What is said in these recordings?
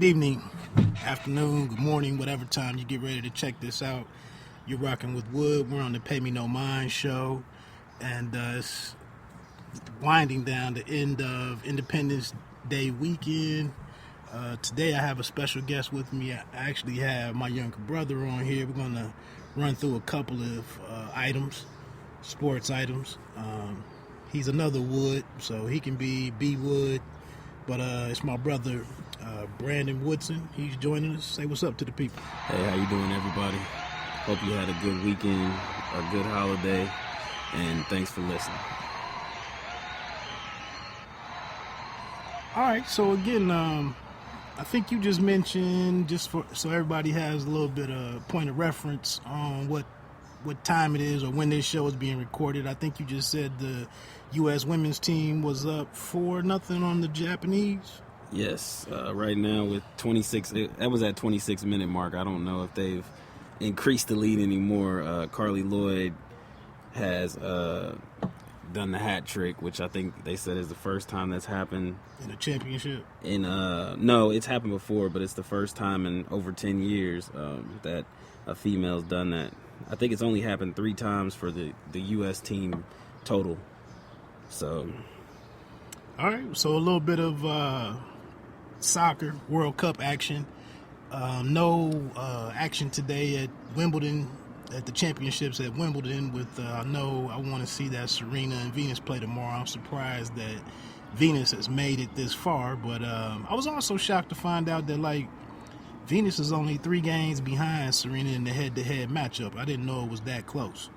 Good evening, afternoon, good morning, whatever time you get ready to check this out. You're rocking with Wood. We're on the Pay Me No Mind show, and it's winding down the end of Independence Day weekend. Today I have a special guest with me. I actually have my younger brother on here. We're going to run through a couple of items, sports items. He's another Wood, so he can be B Wood, but it's my brother Brandon Woodson. He's joining us. Say what's up to the people. Hey, how you doing, everybody? Hope you had a good weekend, a good holiday, and thanks for listening. All right, so again, I think you just mentioned, just for so everybody has a little bit of point of reference on what time it is or when this show is being recorded. I think you just said the U.S. women's team was up 4-0 on the Japanese. Yes, right now with 26, that was at 26-minute mark. I don't know if they've increased the lead anymore. Carly Lloyd has done the hat trick, which I think they said is the first time that's happened in a championship. No, it's happened before, but it's the first time in over 10 years that a female's done that. I think it's only happened 3 times for the U.S. team total. So, all right. So a little bit of soccer World Cup action. No action today at Wimbledon, at the championships at Wimbledon. With I know I want to see that Serena and Venus play tomorrow. I'm surprised that Venus has made it this far, but I was also shocked to find out that Venus is only 3 games behind Serena in the head-to-head matchup. I didn't know it was that close.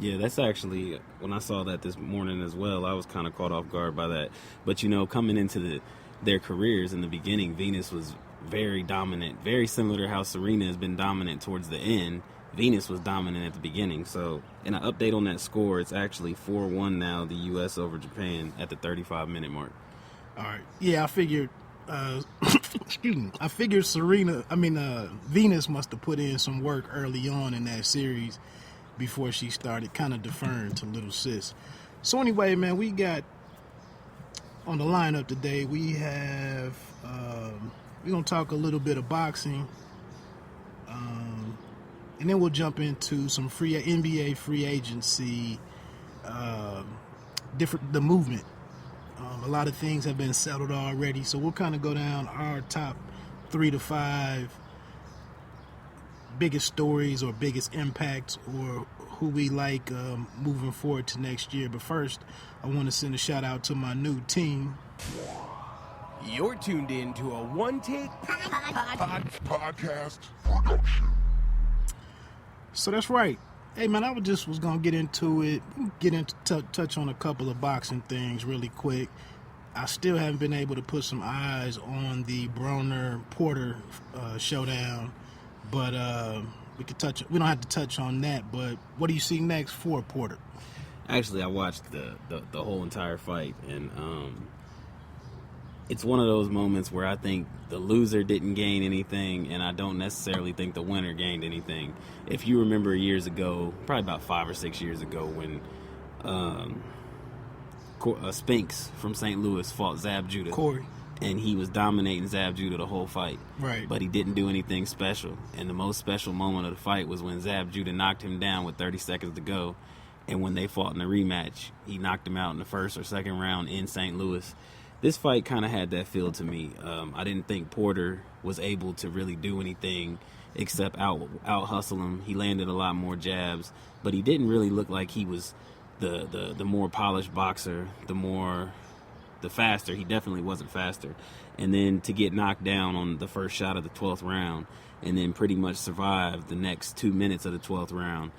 Yeah, that's actually, when I saw that this morning as well, I was kind of caught off guard by that. But, coming into their careers in the beginning, Venus was very dominant, very similar to how Serena has been dominant towards the end. Venus was dominant at the beginning. So, in an update on that score, it's actually 4-1 now, the U.S. over Japan at the 35-minute mark. All right. Yeah, I figured... excuse me. I figured Venus must have put in some work early on in that series before she started kind of deferring to little sis. So anyway, man, we got on the lineup today. We have we're gonna talk a little bit of boxing, and then we'll jump into some NBA free agency, the movement. A lot of things have been settled already, so we'll kind of go down our top 3 to 5 biggest stories or biggest impacts, or who we like moving forward to next year. But first, I want to send a shout out to my new team. You're tuned in to a one-take podcast production. So that's right. Hey man, I was gonna get into it, touch on a couple of boxing things really quick. I still haven't been able to put some eyes on the Broner-Porter showdown, but we don't have to touch on that. But what do you see next for Porter? Actually, I watched the whole entire fight, and it's one of those moments where I think the loser didn't gain anything, and I don't necessarily think the winner gained anything. If you remember years ago, probably about 5 or 6 years ago, when Spinks from St. Louis fought Zab Judah. Corey. And he was dominating Zab Judah the whole fight. Right. But he didn't do anything special. And the most special moment of the fight was when Zab Judah knocked him down with 30 seconds to go. And when they fought in the rematch, he knocked him out in the first or second round in St. Louis. This fight kind of had that feel to me. I didn't think Porter was able to really do anything except out hustle him. He landed a lot more jabs, but he didn't really look like he was the more polished boxer, the faster. He definitely wasn't faster. And then to get knocked down on the first shot of the 12th round and then pretty much survive the next 2 minutes of the 12th round,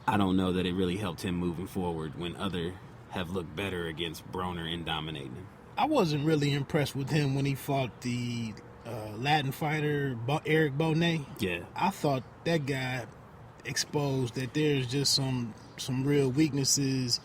I don't know that it really helped him moving forward when others have looked better against Broner and dominating him. I wasn't really impressed with him when he fought the Latin fighter Eric Bonet. Yeah. I thought that guy exposed that there's just some real weaknesses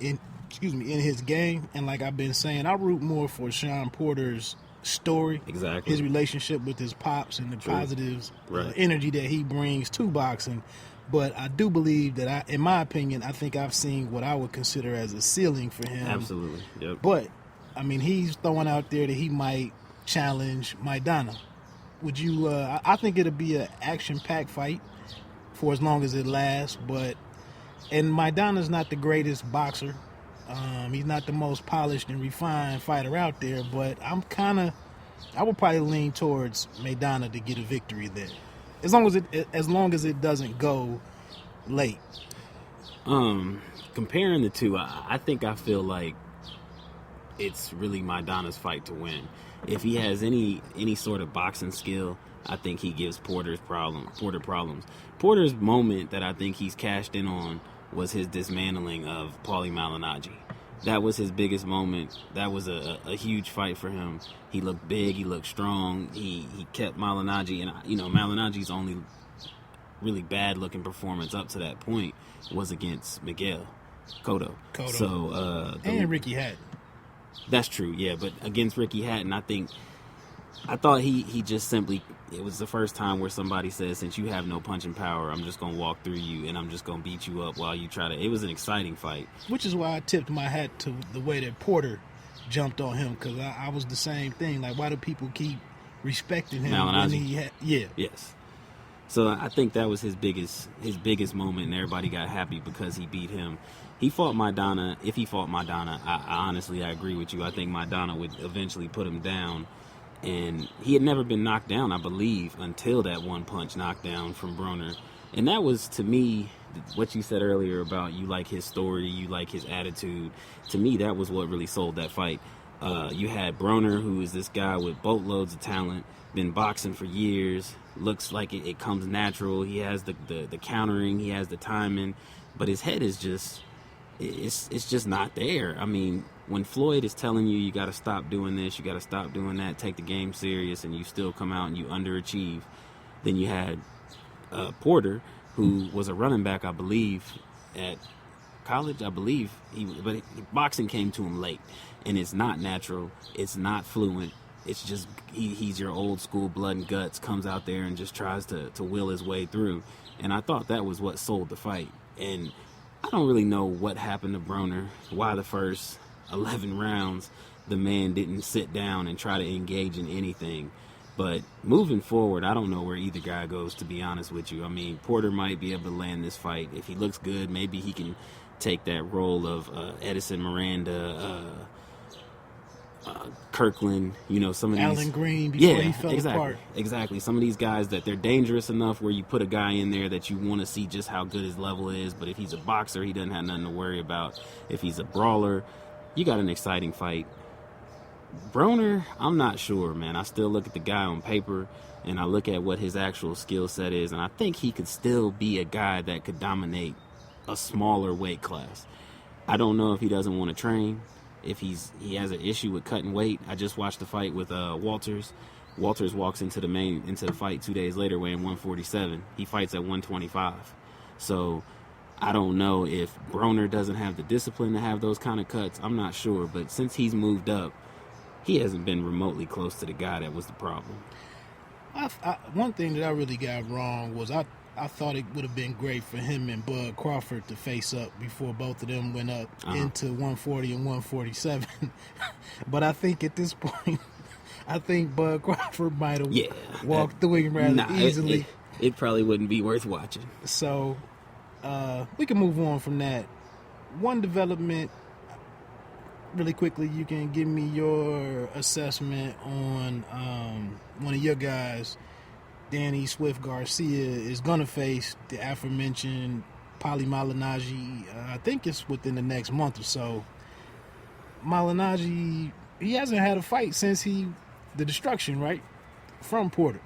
in his game. And like I've been saying, I root more for Sean Porter's story. Exactly. His relationship with his pops and the positives, right. Energy that he brings to boxing. But I do believe that, in my opinion, I think I've seen what I would consider as a ceiling for him. Absolutely. Yep. But, I mean, he's throwing out there that he might challenge Maidana. Would you? I think it'll be an action-packed fight for as long as it lasts. And Maidana's not the greatest boxer. He's not the most polished and refined fighter out there. But I would probably lean towards Maidana to get a victory there, as long as it doesn't go late. Comparing the two, I feel like it's really Maidana's fight to win. If he has any sort of boxing skill, I think he gives Porter problems. Porter's moment that I think he's cashed in on was his dismantling of Paulie Malignaggi. That was his biggest moment. That was a huge fight for him. He looked big. He looked strong. He kept Malignaggi, and Malignaggi's only really bad looking performance up to that point was against Miguel Cotto. So and Ricky Hatton. That's true, yeah. But against Ricky Hatton, I thought he just simply, it was the first time where somebody said, since you have no punching power, I'm just going to walk through you and I'm just going to beat you up while you try to. It was an exciting fight. Which is why I tipped my hat to the way that Porter jumped on him, because I was the same thing. Like, why do people keep respecting him when he Yes. So I think that was his biggest moment, and everybody got happy because he beat him. He fought Maidana. If he fought Maidana, I honestly agree with you. I think Maidana would eventually put him down. And he had never been knocked down, I believe, until that one-punch knockdown from Broner. And that was, to me, what you said earlier about you like his story, you like his attitude. To me, that was what really sold that fight. You had Broner, who is this guy with boatloads of talent, been boxing for years, looks like it comes natural. He has the countering, he has the timing, but his head is just, it's just not there. I mean, when Floyd is telling you got to stop doing this, you got to stop doing that, take the game serious, and you still come out and you underachieve. Then you had Porter, who was a running back, I believe, at college. I believe but boxing came to him late, and it's not natural. It's not fluent. It's just he's your old school blood and guts, comes out there and just tries to will his way through. And I thought that was what sold the fight. And I don't really know what happened to Broner, why the first 11 rounds the man didn't sit down and try to engage in anything. But moving forward, I don't know where either guy goes, to be honest with you. I mean, Porter might be able to land this fight. If he looks good, maybe he can take that role of Edison Miranda, Kirkland, some of these. Alan Green before he fell apart. Exactly. Some of these guys that they're dangerous enough where you put a guy in there that you want to see just how good his level is. But if he's a boxer, he doesn't have nothing to worry about. If he's a brawler, you got an exciting fight. Broner, I'm not sure, man. I still look at the guy on paper and I look at what his actual skill set is, and I think he could still be a guy that could dominate a smaller weight class. I don't know if he doesn't want to train, if he has an issue with cutting weight. I just watched the fight with Walters. Walters walks into the fight 2 days later weighing 147. He fights at 125. So I don't know if Broner doesn't have the discipline to have those kind of cuts. I'm not sure, but since he's moved up, he hasn't been remotely close to the guy that was the problem. One thing that I really got wrong was I thought it would have been great for him and Bud Crawford to face up before both of them went up into 140 and 147. But I think at this point, I think Bud Crawford might have walked through him rather easily. It probably wouldn't be worth watching. So we can move on from that. One development, really quickly, you can give me your assessment on one of your guys, Danny Swift Garcia, is going to face the aforementioned Paulie Malignaggi. I think it's within the next month or so. Malignaggi, he hasn't had a fight since the destruction, right? From Porter.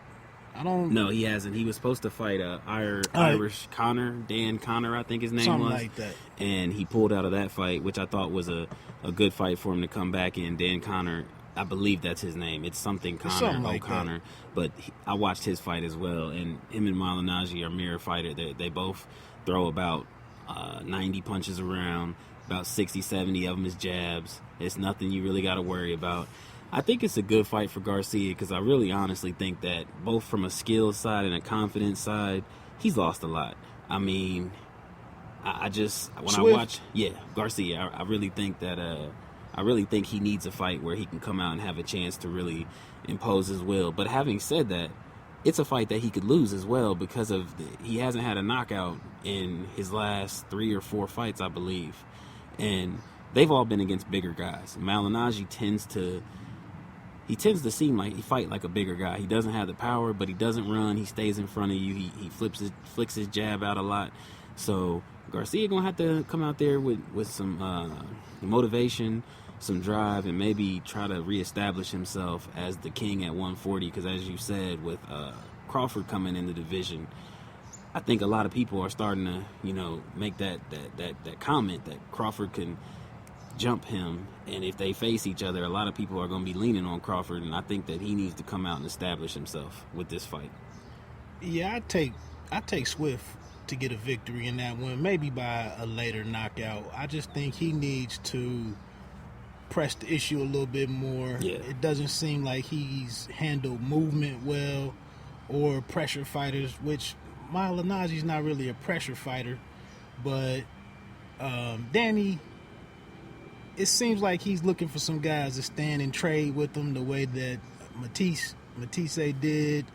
No, he hasn't. He was supposed to fight Irish Connor, Dan Connor, I think his name something was. Like that. And he pulled out of that fight, which I thought was a good fight for him to come back in. Dan Connor, I believe that's his name. It's something O'Connor. But I watched his fight as well, and him and Malignaggi are mirror fighter. They both throw about 90 punches around, about 60, 70 of them is jabs. It's nothing you really got to worry about. I think it's a good fight for Garcia because I really honestly think that both from a skill side and a confidence side, he's lost a lot. I mean, Garcia, I really think that I really think he needs a fight where he can come out and have a chance to really impose his will. But having said that, it's a fight that he could lose as well because he hasn't had a knockout in his last 3 or 4 fights, I believe. And they've all been against bigger guys. Malignaggi tends to seem like he fight like a bigger guy. He doesn't have the power, but he doesn't run. He stays in front of you. He flicks his jab out a lot. So Garcia gonna have to come out there with some motivation, some drive, and maybe try to reestablish himself as the king at 140. Because as you said, with Crawford coming in the division, I think a lot of people are starting to make that comment that Crawford can jump him, and if they face each other, a lot of people are going to be leaning on Crawford, and I think that he needs to come out and establish himself with this fight. Yeah, I take Swift to get a victory in that one, maybe by a later knockout. I just think he needs to press the issue a little bit more. Yeah. It doesn't seem like he's handled movement well or pressure fighters, which Malignaggi's not really a pressure fighter, but Danny, it seems like he's looking for some guys to stand and trade with him the way that Matisse did.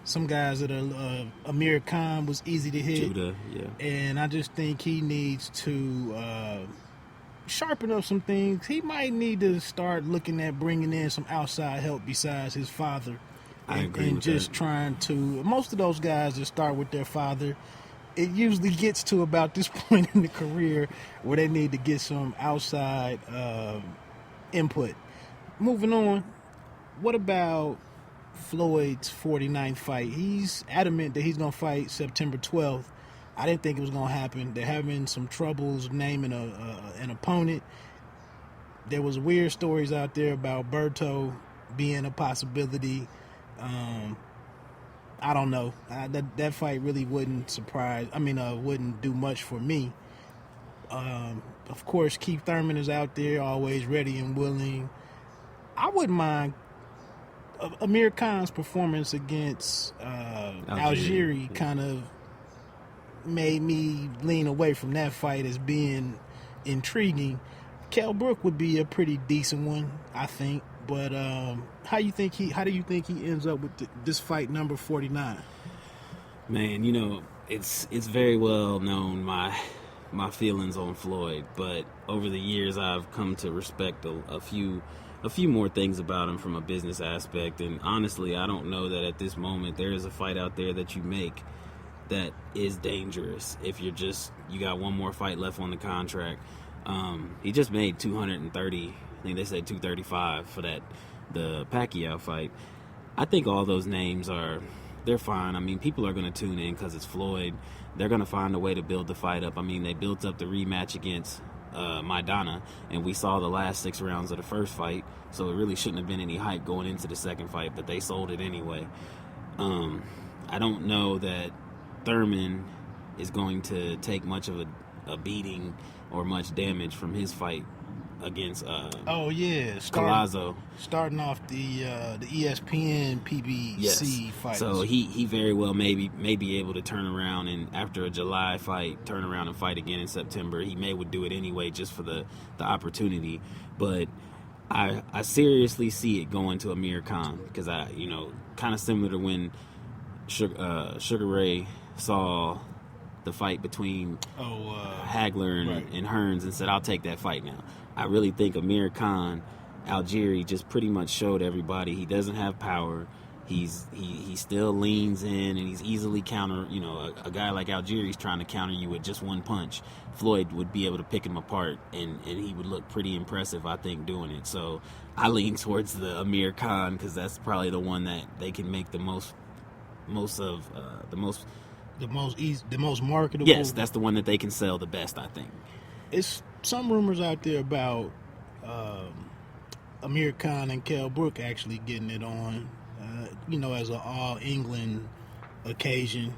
Some guys that are Amir Khan was easy to hit. Judah, yeah. And I just think he needs to sharpen up some things. He might need to start looking at bringing in some outside help besides his father. I agree with just that. Trying to, most of those guys that start with their father, it usually gets to about this point in the career where they need to get some outside input. Moving on, what about Floyd's 49th fight? He's adamant that he's going to fight September 12th. I didn't think it was going to happen. They're having some troubles naming an opponent. There was weird stories out there about Berto being a possibility. I don't know. That fight really wouldn't wouldn't do much for me. Of course, Keith Thurman is out there, always ready and willing. I wouldn't mind Amir Khan's performance against Algieri kind of made me lean away from that fight as being intriguing. Kell Brook would be a pretty decent one, I think. But how do you think he ends up with this fight number 49? Man, it's very well known my feelings on Floyd, but over the years I've come to respect a few more things about him from a business aspect, and honestly, I don't know that at this moment there is a fight out there that you make that is dangerous if you got one more fight left on the contract. He just made 230. I think they said 235 for the Pacquiao fight. I think all those names they're fine. I mean, people are going to tune in because it's Floyd. They're going to find a way to build the fight up. I mean, they built up the rematch against Maidana, and we saw the last 6 rounds of the first fight, so it really shouldn't have been any hype going into the second fight, but they sold it anyway. I don't know that Thurman is going to take much of a beating or much damage from his fight against Collazo. Starting off the ESPN PBC fight. So he very well may be able to turn around, and after a July fight, turn around and fight again in September. He would do it anyway just for the opportunity. But I seriously see it going to Amir Khan because kind of similar to when Sugar Ray saw the fight between Hagler and Hearns and said, I'll take that fight now. I really think Amir Khan, Algieri, just pretty much showed everybody he doesn't have power. He still leans in, and he's easily counter. A guy like Algieri's trying to counter you with just one punch. Floyd would be able to pick him apart, and he would look pretty impressive, I think, doing it. So I lean towards the Amir Khan because that's probably the one that they can make the most marketable. Yes, that's the one that they can sell the best, I think. It's some rumors out there about Amir Khan and Kell Brook actually getting it on, as an all England occasion.